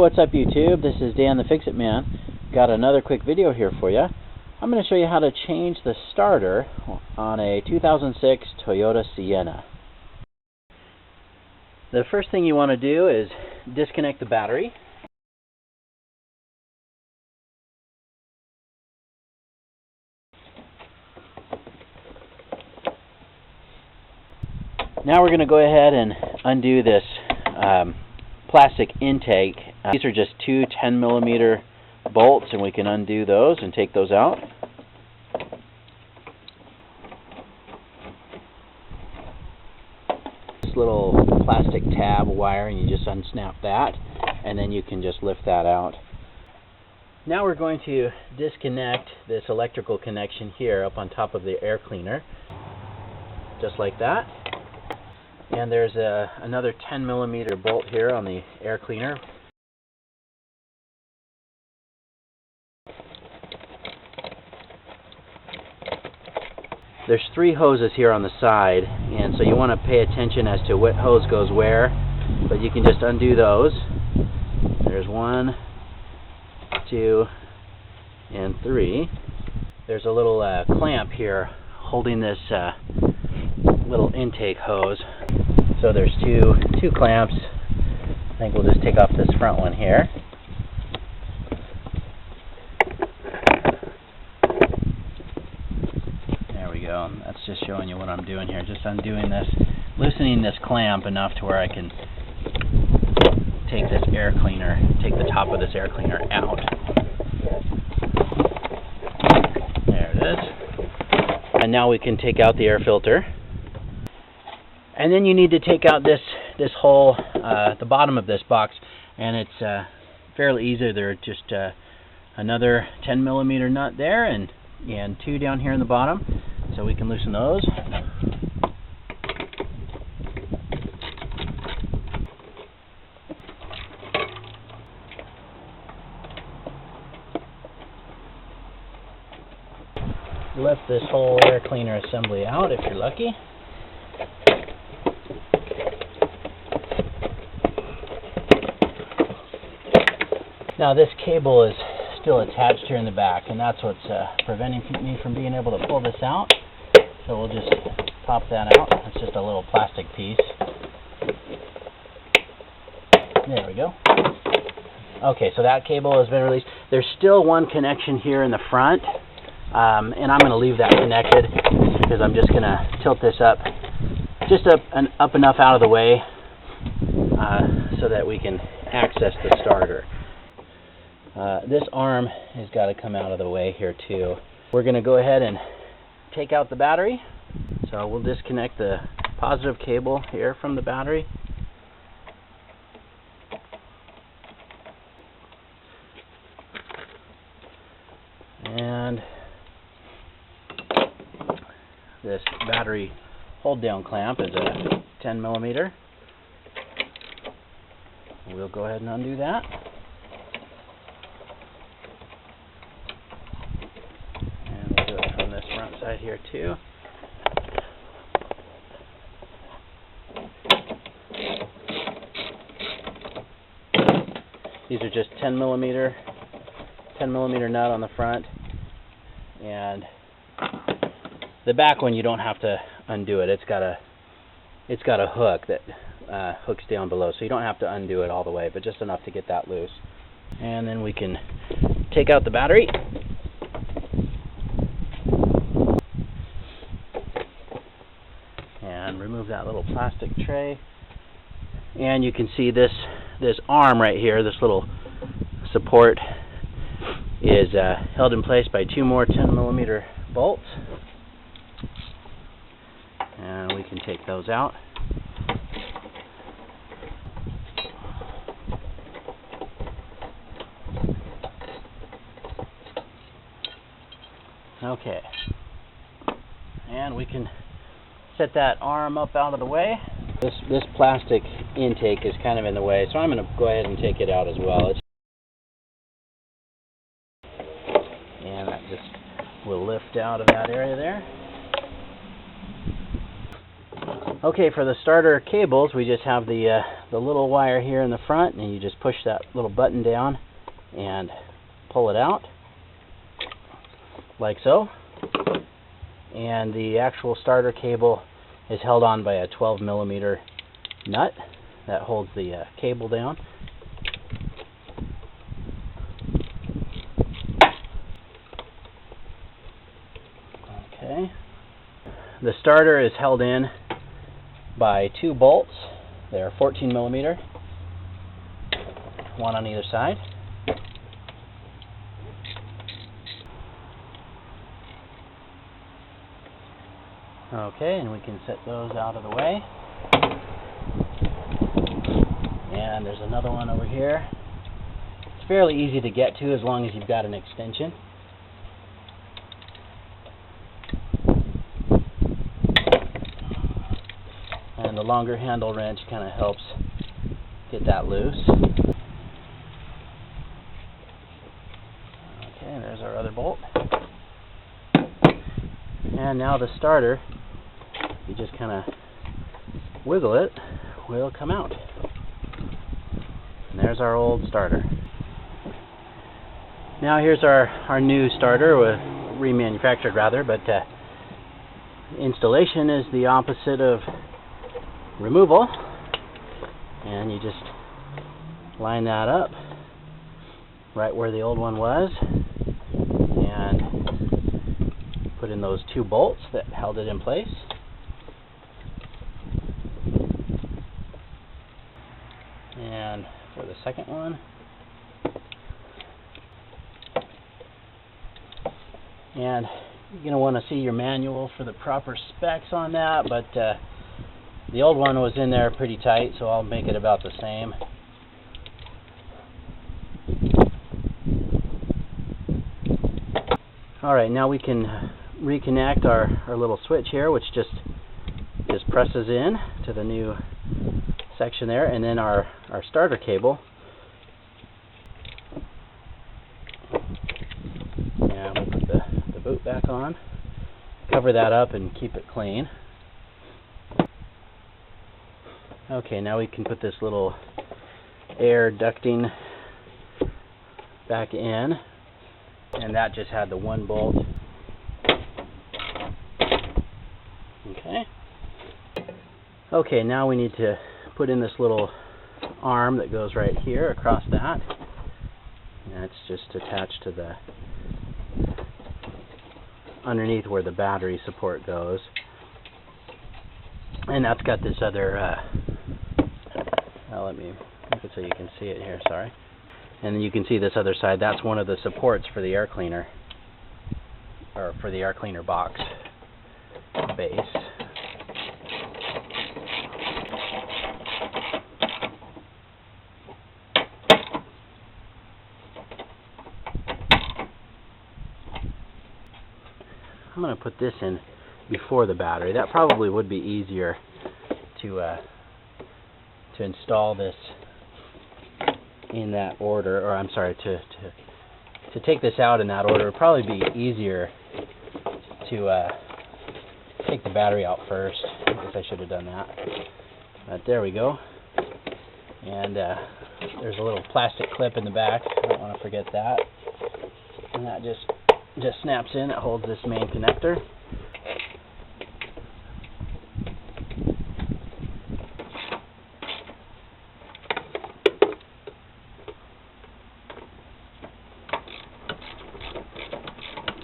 what's up YouTube? This is Dan the Fix-It Man. Got another quick video here for you. I'm going to show you how to change the starter on a 2006 Toyota Sienna. The first thing you want to do is disconnect the battery. Now we're going to go ahead and undo this plastic intake. These are just two 10mm bolts, and we can undo those and take those out. This little plastic tab wire, and you just unsnap that, and then you can just lift that out. Now we're going to disconnect this electrical connection here up on top of the air cleaner, just like that. And there's another 10mm bolt here on the air cleaner. There's three hoses here on the side, and so you want to pay attention as to what hose goes where, but you can just undo those. There's 1, 2, and 3. There's a little clamp here holding this little intake hose. So there's two clamps. I think we'll just take off this front one here. There we go. That's just showing you what I'm doing here. Just undoing this, loosening this clamp enough to where I can take this air cleaner, take the top of this air cleaner out. There it is. And now we can take out the air filter. And then you need to take out this hole, the bottom of this box, and it's fairly easy. There's just another 10mm nut there, and two down here in the bottom, so we can loosen those. Lift this whole air cleaner assembly out if you're lucky. Now this cable is still attached here in the back, and that's what's preventing me from being able to pull this out. So we'll just pop that out. It's just a little plastic piece. There we go. Okay, so that cable has been released. There's still one connection here in the front, and I'm going to leave that connected because I'm just going to tilt this up, just up enough out of the way so that we can access the starter. This arm has got to come out of the way here too. We're going to go ahead and take out the battery. So we'll disconnect the positive cable here from the battery. And this battery hold down clamp is a 10mm. We'll go ahead and undo that. Front side here too. These are just 10mm nut on the front, and the back one you don't have to undo it. It's got a hook that hooks down below, so you don't have to undo it all the way, but just enough to get that loose. And then we can take out the battery. And remove that little plastic tray, and you can see this arm right here, this little support, is held in place by two more 10mm bolts, and we can take those out. Okay, and we can set that arm up out of the way. This plastic intake is kind of in the way, so I'm going to go ahead and take it out as well. And that just will lift out of that area there. Okay, for the starter cables, we just have the the little wire here in the front, and you just push that little button down and pull it out like so. And the actual starter cable is held on by a 12mm nut that holds the cable down. Okay. The starter is held in by 2 bolts. They're 14mm, one on either side. Okay, and we can set those out of the way. And there's another one over here. It's fairly easy to get to as long as you've got an extension. And the longer handle wrench kind of helps get that loose. Okay, there's our other bolt. And now the starter, you just kind of wiggle it, will come out. And there's our old starter. Now here's our new starter, remanufactured rather, but installation is the opposite of removal. And you just line that up right where the old one was and put in those 2 bolts that held it in place. And for the second one, and you're going to want to see your manual for the proper specs on that, but the old one was in there pretty tight, so I'll make it about the same. Alright, now we can reconnect our little switch here, which just presses in to the new section there, and then our starter cable. And we'll put the boot back on, cover that up and keep it clean. Okay, now we can put this little air ducting back in, and that just had the 1 bolt. Okay, now we need to put in this little arm that goes right here across that. And it's just attached to the underneath where the battery support goes. And that's got this other let me make it so you can see it here, sorry. And then you can see this other side, that's one of the supports for the air cleaner, or for the air cleaner box base. I'm going to put this in before the battery. That probably would be easier to install this in that order, or I'm sorry, to take this out in that order. It would probably be easier to take the battery out first. I guess I should have done that. But there we go. And there's a little plastic clip in the back. I don't want to forget that. And that just snaps in. It holds this main connector.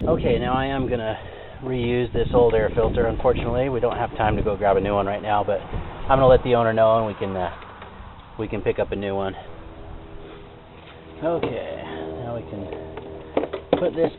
Okay, now I am going to reuse this old air filter. Unfortunately, we don't have time to go grab a new one right now, but I'm going to let the owner know, and we can pick up a new one. Okay, now we can put this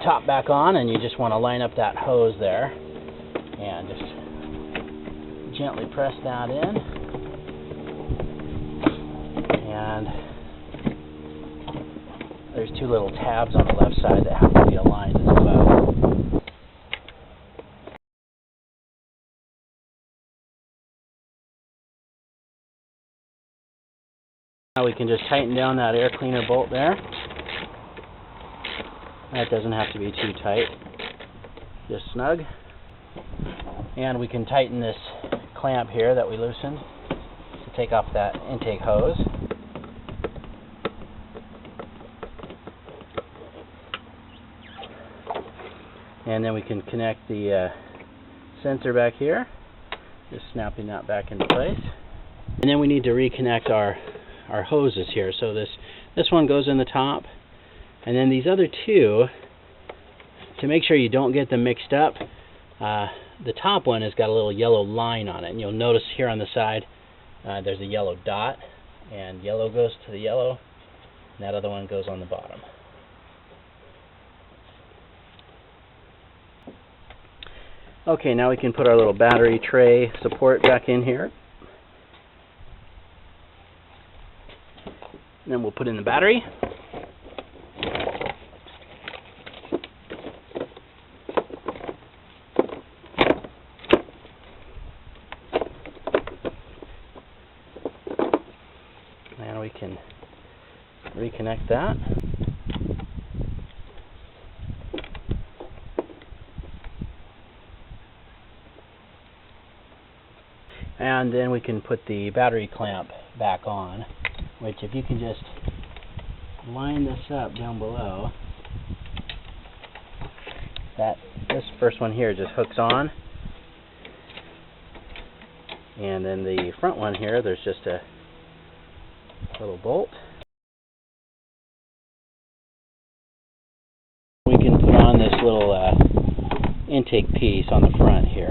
top back on, and you just want to line up that hose there and just gently press that in, and there's 2 little tabs on the left side that have to be aligned as well. Now we can just tighten down that air cleaner bolt there. That doesn't have to be too tight, just snug. And we can tighten this clamp here that we loosened to take off that intake hose. And then we can connect the sensor back here, just snapping that back into place. And then we need to reconnect our hoses here. So this one goes in the top, and then these other two, to make sure you don't get them mixed up, the top one has got a little yellow line on it, and you'll notice here on the side there's a yellow dot, and yellow goes to the yellow, and that other one goes on the bottom. Okay, now we can put our little battery tray support back in here. And then we'll put in the battery. And we can reconnect that. And then we can put the battery clamp back on, which if you can just line this up down below, this first one here just hooks on, and then the front one here, there's just a little bolt. We can put on this little intake piece on the front here.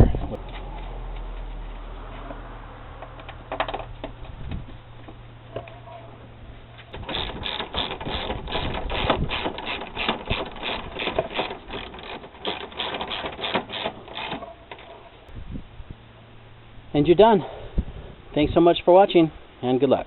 And you're done. Thanks so much for watching, and good luck.